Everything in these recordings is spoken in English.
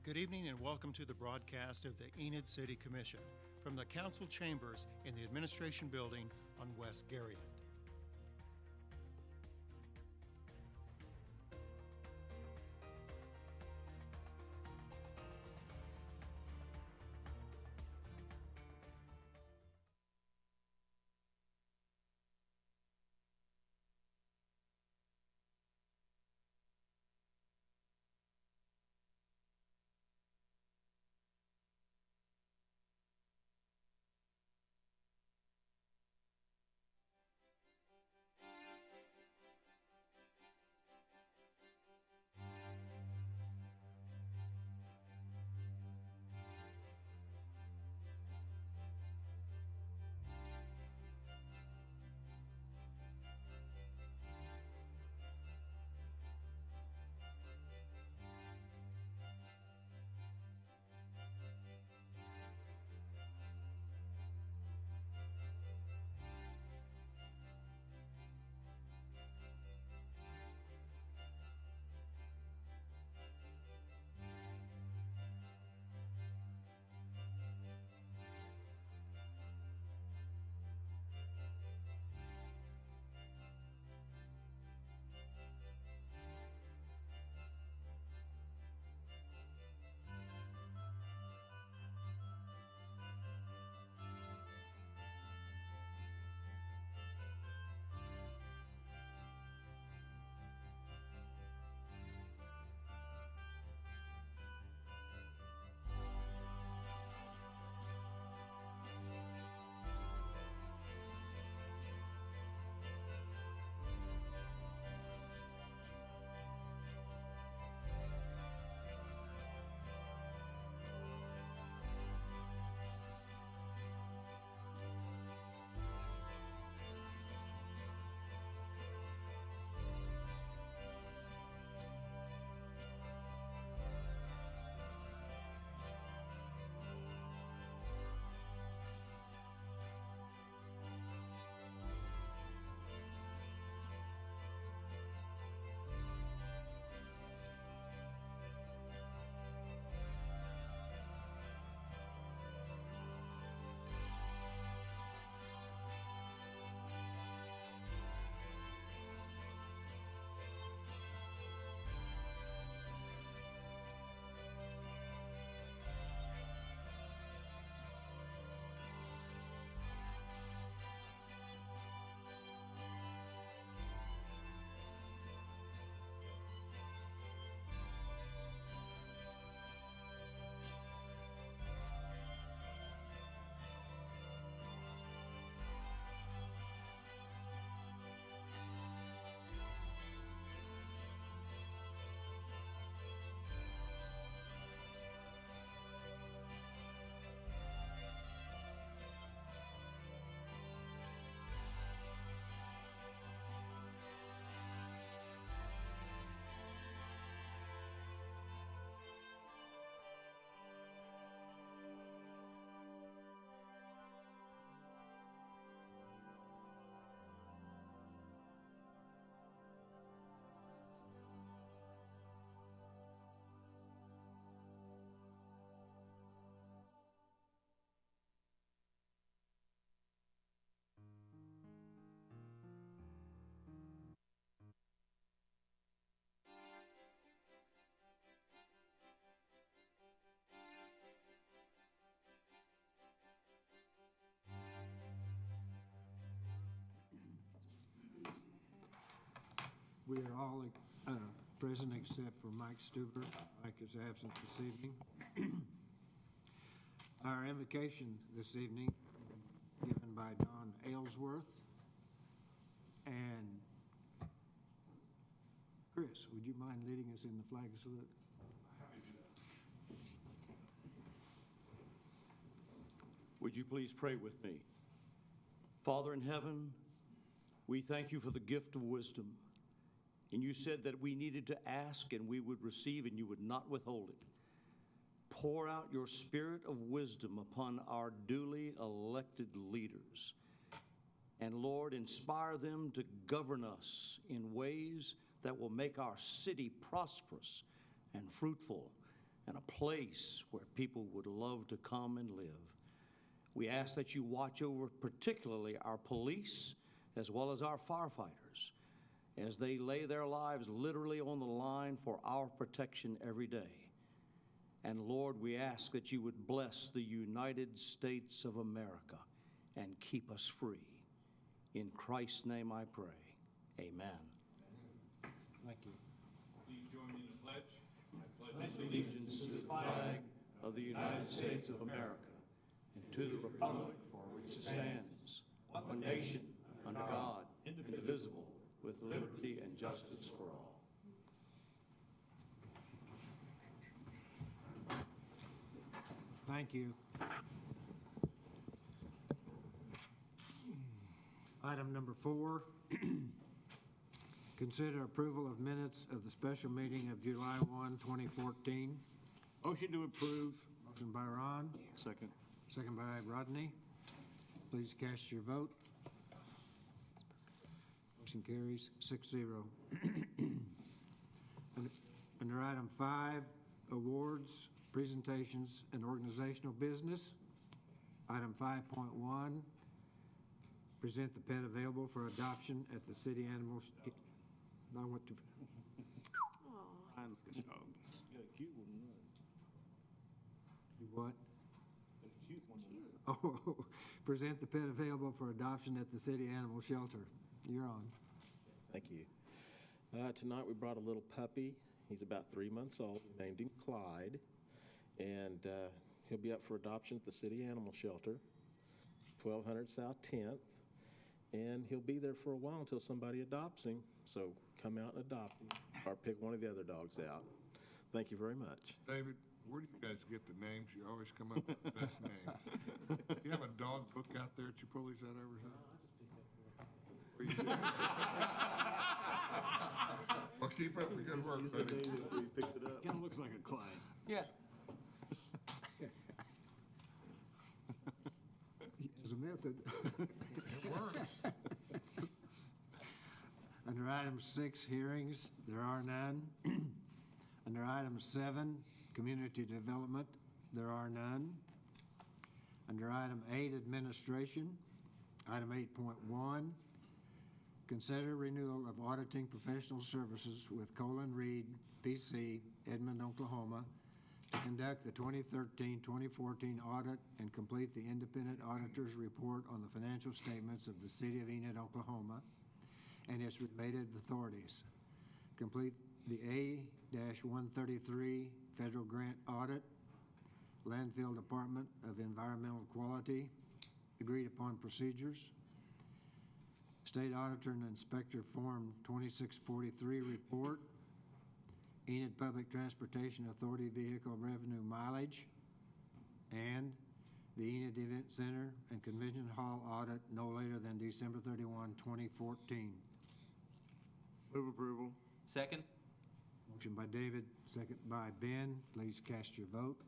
Good evening and welcome to the broadcast of the Enid City Commission from the Council Chambers in the Administration Building on West Garriott. We are all present except for Mike Stuber. Mike is absent this evening. Our invocation this evening given by Don Aylesworth. And Chris, would you mind leading us in the flag salute? Happy to do that. Would you please pray with me? Father in heaven, we thank you for the gift of wisdom. And you said that we needed to ask and we would receive and you would not withhold it. Pour out your spirit of wisdom upon our duly elected leaders. And Lord, inspire them to govern us in ways that will make our city prosperous and fruitful and a place where people would love to come and live. We ask that you watch over particularly our police as well as our firefighters as they lay their lives literally on the line for our protection every day. And Lord, we ask that you would bless the United States of America and keep us free. In Christ's name I pray. Amen. Thank you. Please join me in the pledge. I pledge allegiance to the flag of the United States of America and to the republic for which it stands, one nation, under God, indivisible, with liberty and justice for all. Thank you. Item number 4, consider approval of minutes of the special meeting of July 1, 2014. Motion to approve. Motion by Ron, Second. second by Rodney. Please cast your vote. Motion carries 6-0. Under item 5, awards, presentations, and organizational business. Item 5.1, present the pet available for adoption at the city animal. I want to. Mine's the dog. Got a cute one. You what? Got a cute one. Oh, present the pet available for adoption at the city animal shelter. You're on. Thank you. Tonight we brought a little puppy. He's about 3 months old. We named him Clyde. And he'll be up for adoption at the city animal shelter, 1200 South 10th. And he'll be there for a while until somebody adopts him. So come out and adopt him or pick one of the other dogs out. Thank you very much. David, where do you guys get the names? You always come up with the best names. You have a dog book out there at your police that ever said? Well, keep up the good work, buddy. Kind of looks like a Clyde. Yeah. There's a method. It works. Under item 6, hearings, there are none. Under item 7, community development, there are none. Under item 8, administration, item 8.1, consider renewal of auditing professional services with Colin Reed, PC, Edmond, Oklahoma, to conduct the 2013-2014 audit and complete the independent auditor's report on the financial statements of the city of Enid, Oklahoma, and its related authorities. Complete the A-133 federal grant audit, landfill Department of Environmental Quality, agreed upon procedures, State Auditor and Inspector Form 2643 report, Enid Public Transportation Authority vehicle revenue mileage, and the Enid Event Center and Convention Hall audit no later than December 31, 2014. Move approval. Second? Motion by David, second by Ben. Please cast your vote.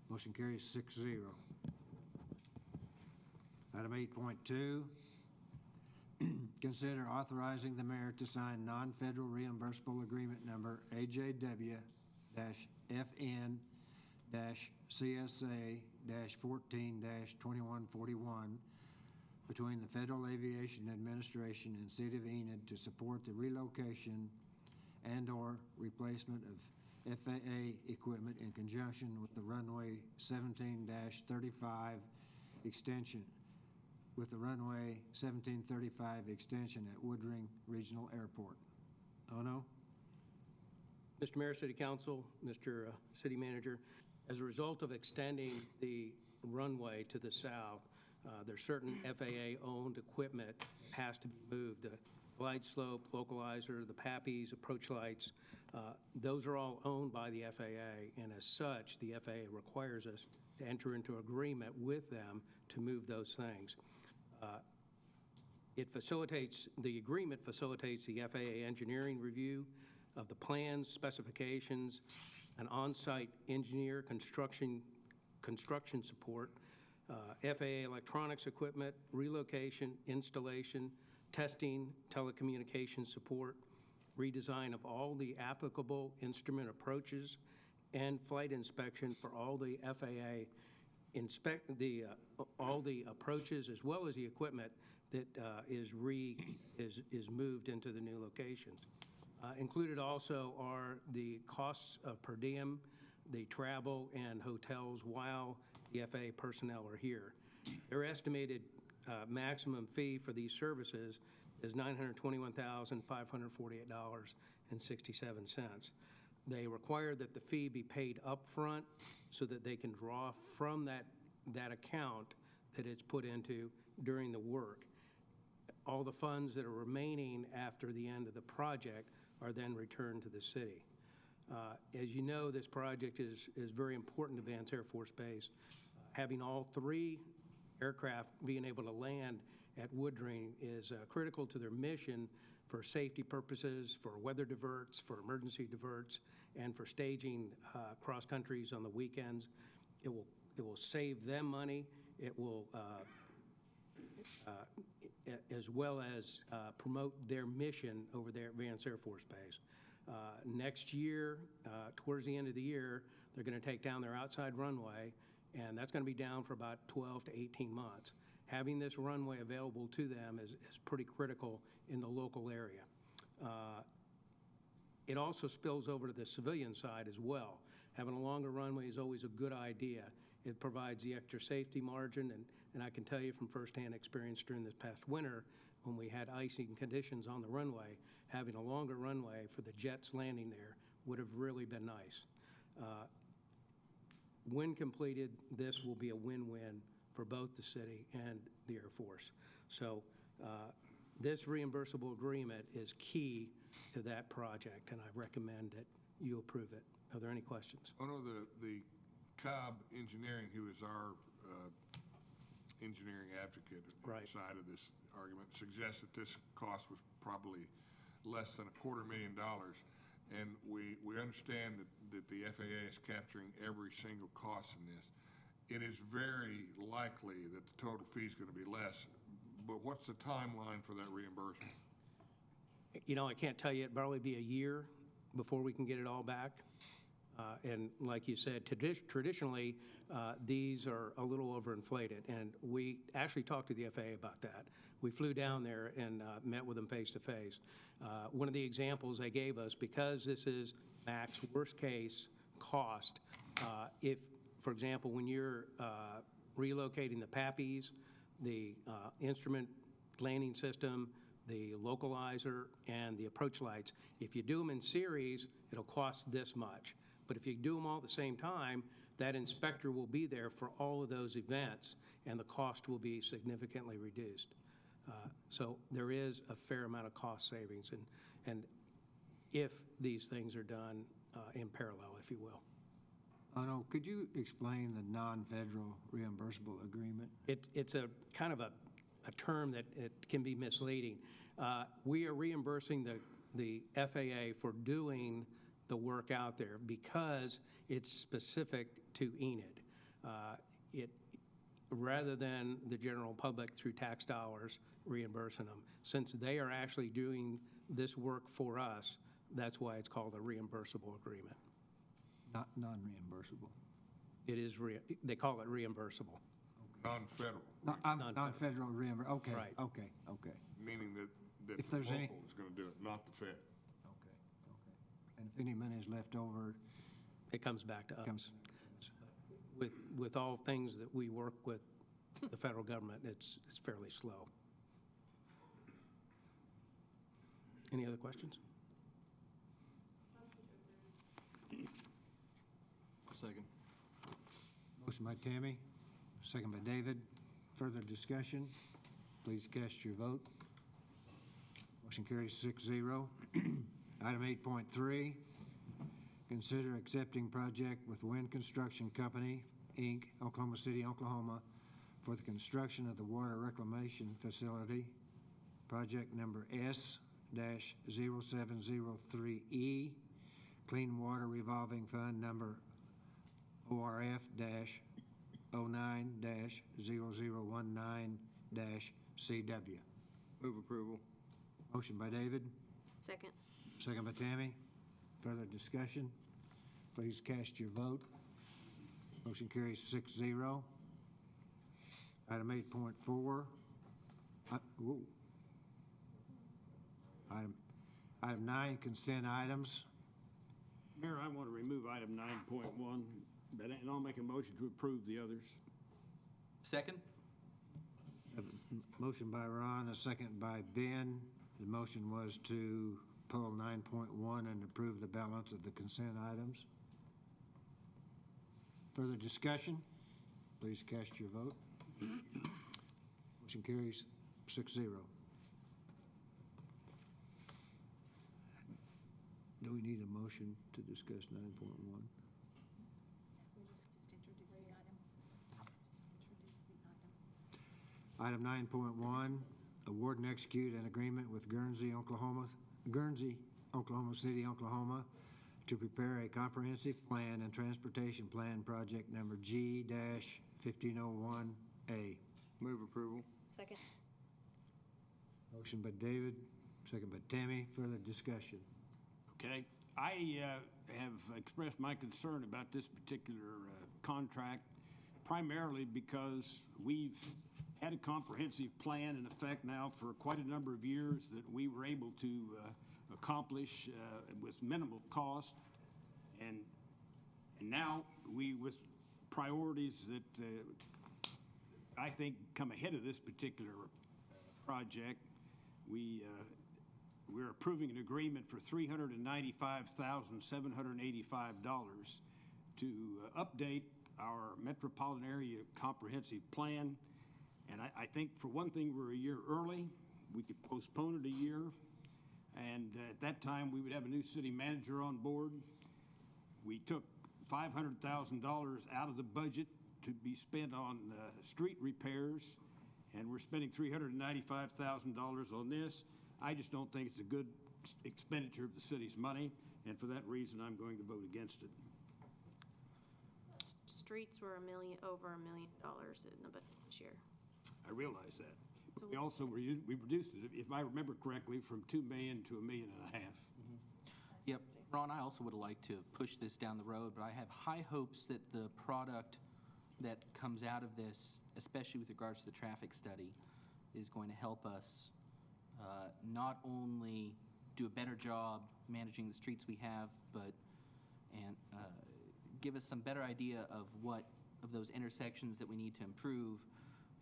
Motion carries 6-0. Item 8.2, consider authorizing the mayor to sign non-federal reimbursable agreement number AJW-FN-CSA-14-2141 between the Federal Aviation Administration and City of Enid to support the relocation and/or replacement of FAA equipment in conjunction with the runway 17-35 extension, with the runway 1735 extension at Woodring Regional Airport. Oh, no? Mr. Mayor, City Council, Mr. City Manager, as a result of extending the runway to the south, there's certain FAA-owned equipment that has to be moved. The glide slope, localizer, the PAPIs, approach lights, those are all owned by the FAA, and as such, the FAA requires us to enter into agreement with them to move those things. The agreement facilitates the FAA engineering review of the plans, specifications, an on-site engineer, construction support, FAA electronics equipment, relocation, installation, testing, telecommunications support, redesign of all the applicable instrument approaches, and flight inspection for all the FAA all the approaches as well as the equipment that is moved into the new locations. Included also are the costs of per diem, the travel and hotels while the FAA personnel are here. Their estimated maximum fee for these services is $921,548.67. They require that the fee be paid upfront so that they can draw from that account that it's put into during the work. All the funds that are remaining after the end of the project are then returned to the city. As you know, this project is very important to Vance Air Force Base. Having all 3 aircraft being able to land at Woodring is critical to their mission for safety purposes, for weather diverts, for emergency diverts, and for staging cross countries on the weekends. It will save them money. It will, as well as promote their mission over there at Vance Air Force Base. Next year, towards the end of the year, they're going to take down their outside runway, and that's going to be down for about 12 to 18 months. Having this runway available to them is pretty critical in the local area. It also spills over to the civilian side as well. Having a longer runway is always a good idea. It provides the extra safety margin, and I can tell you from firsthand experience during this past winter, when we had icing conditions on the runway, having a longer runway for the jets landing there would have really been nice. When completed, this will be a win-win for both the city and the Air Force. So this reimbursable agreement is key to that project, and I recommend that you approve it. Are there any questions? Oh, no, the Cobb Engineering, who is our engineering advocate Right. side of this argument, suggests that this cost was probably less than $250,000. And we understand that the FAA is capturing every single cost in this. It is very likely that the total fee is going to be less, but what's the timeline for that reimbursement? You know, I can't tell you. It'll probably be a year before we can get it all back. And like you said, traditionally, these are a little overinflated, and we actually talked to the FAA about that. We flew down there and met with them face to face. One of the examples they gave us, because this is max worst case cost, if, for example, when you're relocating the PAPIs, the instrument landing system, the localizer, and the approach lights, if you do them in series, it'll cost this much. But if you do them all at the same time, that inspector will be there for all of those events, and the cost will be significantly reduced. So there is a fair amount of cost savings, and if these things are done in parallel, if you will. No, could you explain the non-federal reimbursable agreement? It's a kind of a term that it can be misleading. We are reimbursing the FAA for doing the work out there because it's specific to Enid. Rather than the general public through tax dollars reimbursing them. Since they are actually doing this work for us, that's why it's called a reimbursable agreement. Not non-reimbursable. It is, they call it reimbursable. Non-federal, Non-federal reimbursable. Okay. Right. Okay. meaning that If the there's any- local is going to do it, not the Fed. Okay. And if any money is left over, It comes back to us. comes. With all things that we work with the federal government, it's fairly slow. Any other questions? Second. Motion by Tammy, second by David. Further discussion? Please cast your vote. Motion carries 6-0. Item 8.3, consider accepting project with Wind Construction Company, Inc., Oklahoma City, Oklahoma, for the construction of the water reclamation facility, project number S-0703E, Clean Water Revolving Fund number ORF-09-0019-CW. Move approval. Motion by David, Second. second by Tammy. Further discussion? Please cast your vote. Motion carries 6-0. Item 8.4. Whoa. Item 9, consent items. Mayor, I want to remove item 9.1, and I'll make a motion to approve the others. Second? A motion by Ron, a second by Ben. The motion was to pull 9.1 and approve the balance of the consent items. Further discussion? Please cast your vote. Motion carries 6-0. Do we need a motion to discuss 9.1? Just introduce the item. Just introduce the item. Item 9.1, award and execute an agreement with Guernsey, Oklahoma City, Oklahoma, to prepare a comprehensive plan and transportation plan project number G-1501A. Move approval. Second. Motion by David, second by Tammy. Further discussion? Okay. I have expressed my concern about this particular contract primarily because we've had a comprehensive plan in effect now for quite a number of years that we were able to accomplish with minimal cost. And now we, with priorities that I think come ahead of this particular project, we're approving an agreement for $395,785 to update our metropolitan area comprehensive plan. And I think for one thing, we're a year early. We could postpone it a year. And at that time, we would have a new city manager on board. We took $500,000 out of the budget to be spent on street repairs, and we're spending $395,000 on this. I just don't think it's a good expenditure of the city's money, and for that reason, I'm going to vote against it. Streets were over $1 million in the budget this year. I realize that. So We also we reduced it, if I remember correctly, from $2 million to $1.5 million. Yep. Ron, I also would like to push this down the road, but I have high hopes that the product that comes out of this, especially with regards to the traffic study, is going to help us not only do a better job managing the streets we have, but give us some better idea of what of those intersections that we need to improve,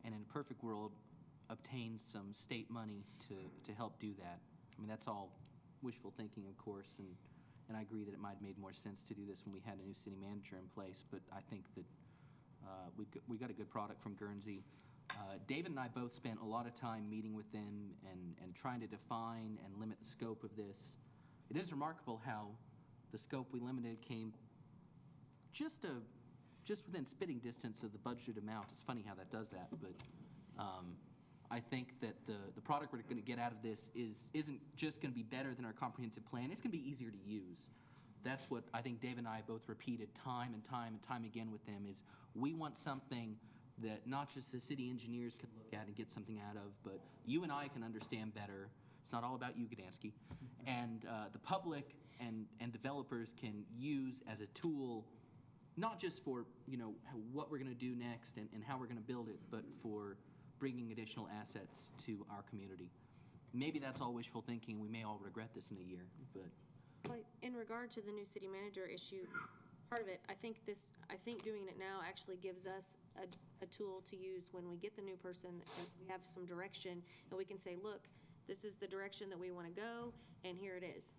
and in a perfect world, obtain some state money to help do that. I mean, that's all wishful thinking, of course, and I agree that it might have made more sense to do this when we had a new city manager in place, but I think that we got a good product from Guernsey. David and I both spent a lot of time meeting with them and trying to define and limit the scope of this. It is remarkable how the scope we limited came just within spitting distance of the budgeted amount. It's funny how that does that, but I think that the product we're going to get out of this isn't just going to be better than our comprehensive plan. It's going to be easier to use. That's what I think Dave and I both repeated time and time again with them is we want something that not just the city engineers can look at and get something out of, but you and I can understand better. It's not all about you, Gdansky. And the public and developers can use as a tool, not just for what we're going to do next and how we're going to build it, but for bringing additional assets to our community. Maybe that's all wishful thinking. We may all regret this in a year, but. Well, in regard to the new city manager issue, part of it, I think doing it now actually gives us a tool to use when we get the new person and we have some direction, and we can say, look, this is the direction that we want to go, and here it is.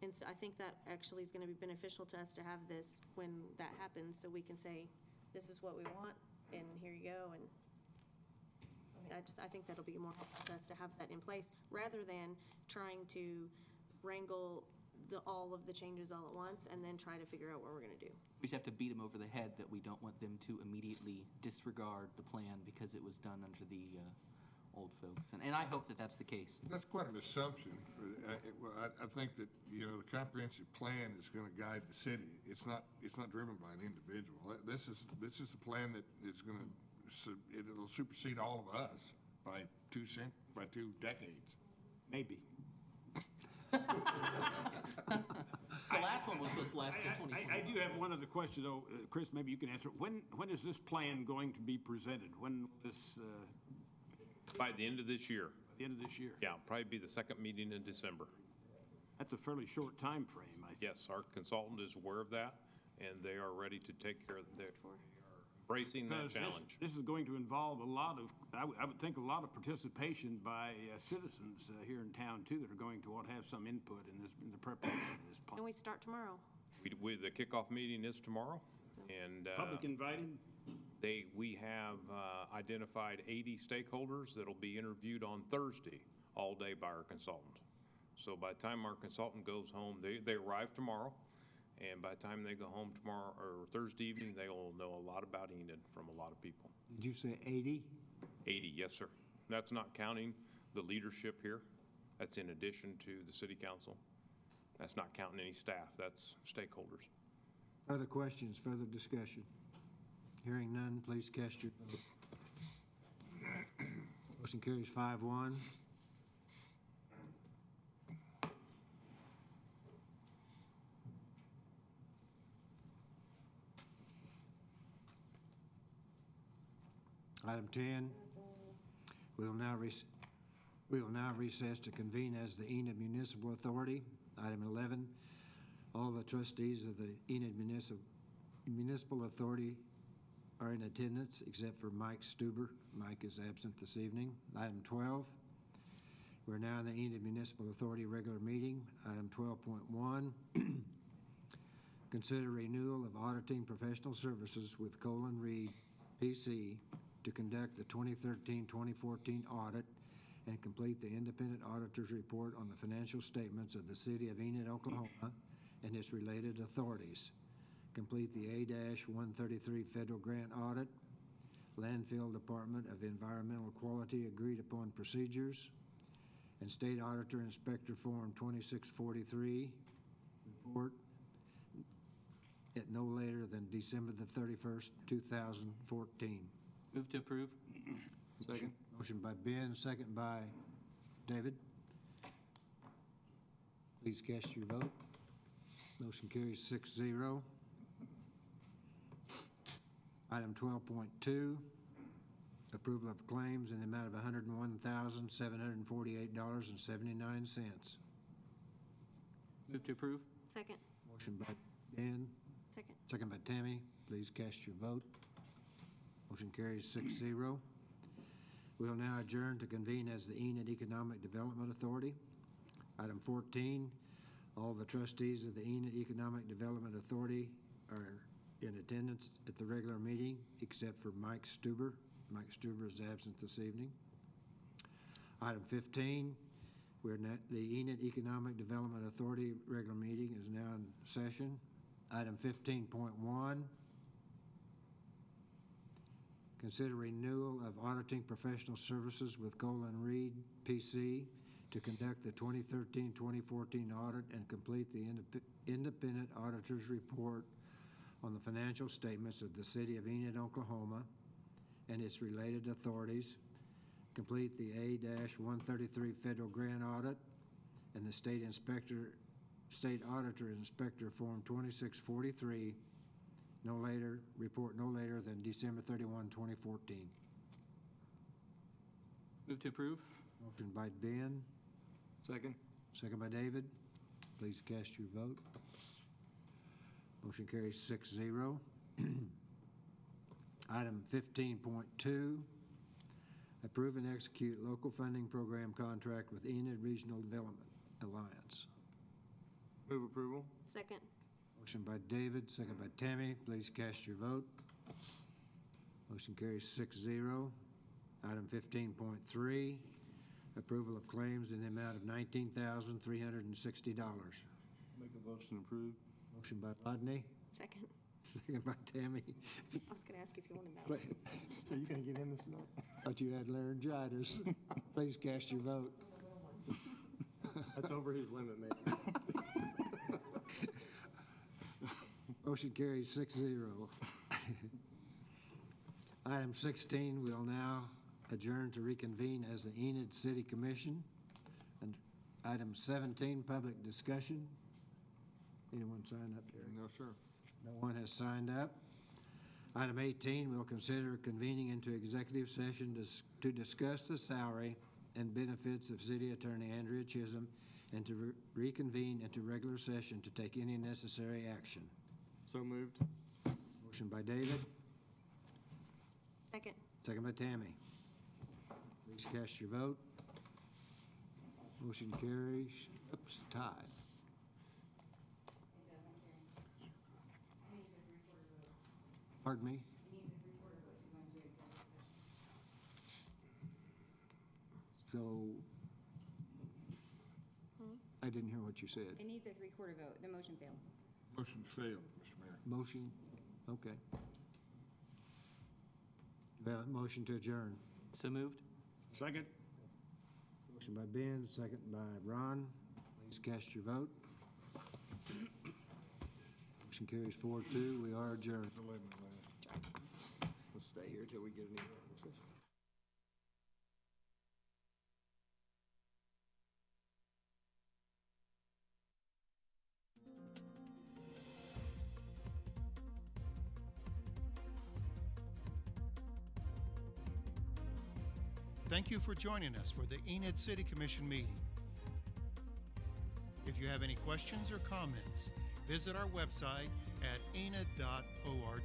And so I think that actually is going to be beneficial to us to have this when that happens, so we can say, this is what we want, and here you go. And I think that'll be more helpful to us to have that in place, rather than trying to wrangle all of the changes all at once and then try to figure out what we're going to do. We just have to beat them over the head that we don't want them to immediately disregard the plan because it was done under the old folks. And I hope that that's the case. That's quite an assumption. I think that, the comprehensive plan is going to guide the city. It's not driven by an individual. This is the plan that is going to, it'll supersede all of us by 2 decades. Maybe. The last one was supposed to last till 2020. I do have one other question, though. Chris, maybe you can answer. When is this plan going to be presented? When this, By the end of this year. at the end of this year? Yeah, probably be the second meeting in December. That's a fairly short time frame, I think. Yes, our consultant is aware of that, and they are ready to take care of their, embracing that Because challenge. this is going to involve a lot of, I would think, a lot of participation by citizens here in town, too, that are going to want to have some input in this, in the preparation of this plan. And we start tomorrow. The kickoff meeting is tomorrow, and Public invited? we have identified 80 stakeholders that'll be interviewed on Thursday, all day by our consultant. So by the time our consultant goes home, they arrive tomorrow, and by the time they go home tomorrow, or Thursday evening, they will know a lot about Enid from a lot of people. Did you say 80? 80, yes, sir. That's not counting the leadership here. That's in addition to the city council. That's not counting any staff. That's stakeholders. Other questions, further discussion? Hearing none, please cast your vote. Motion carries 5-1. Item 10, we will now recess to convene as the Enid Municipal Authority. Item 11, all the trustees of the Enid Municipal Authority are in attendance except for Mike Stuber. Mike is absent this evening. Item 12, we're now in the Enid Municipal Authority regular meeting. Item 12.1, consider renewal of auditing professional services with Colin Reed, PC, to conduct the 2013-2014 audit and complete the independent auditor's report on the financial statements of the city of Enid, Oklahoma, and its related authorities. Complete the A-133 federal grant audit, landfill Department of Environmental Quality agreed upon procedures, and state auditor inspector form 2643 report at no later than December the 31st, 2014. Move to approve. Second. Motion by Ben, second by David. Please cast your vote. Motion carries 6-0. Item 12.2, approval of claims in the amount of $101,748.79. Move to approve. Second. Motion by Ben, Second. second by Tammy. Please cast your vote. Motion carries 6-0. We will now adjourn to convene as the Enid Economic Development Authority. Item 14, all the trustees of the Enid Economic Development Authority are in attendance at the regular meeting, except for Mike Stuber. Mike Stuber is absent this evening. Item 15, the Enid Economic Development Authority regular meeting is now in session. Item 15.1, consider renewal of auditing professional services with Colin Reed, PC, to conduct the 2013-2014 audit and complete the independent auditor's report on the financial statements of the city of Enid, Oklahoma, and its related authorities, complete the A-133 federal grant audit and the state auditor inspector form 2643, report no later than December 31, 2014. Move to approve. Motion by Ben. Second. Second by David. Please cast your vote. Motion carries 6-0. Item 15.2, approve and execute local funding program contract with Enid Regional Development Alliance. Move approval. Second. Motion by David, second by Tammy. Please cast your vote. Motion carries 6-0. Item 15.3, approval of claims in the amount of $19,360. Make a motion to approve. Motion by Rodney, Second. second by Tammy. I was going to ask if you wanted that one. Are you going to get in this night? Thought you had laryngitis. Please cast your vote. That's over his limit, man. Motion carries 6-0. Item 16, we'll now adjourn to reconvene as the Enid City Commission. And Item 17, public discussion. Anyone sign up there? No, sir. No one has signed up. Item 18, we'll consider convening into executive session to discuss the salary and benefits of City Attorney Andrea Chisholm and to reconvene into regular session to take any necessary action. So moved. Motion by David, Second. second by Tammy. Please cast your vote. Motion carries. Oops, ties. Pardon me? So, I didn't hear what you said. It needs a three-quarter vote. The motion fails. Motion failed, Mr. Mayor. Motion, okay. Do we have a motion to adjourn? So moved? Second? Motion by Ben, second by Ron. Please cast your vote. Motion carries 4-2. We are adjourned. Let's stay here till we get an email. Thank you for joining us for the Enid City Commission meeting. If you have any questions or comments, visit our website at enid.org.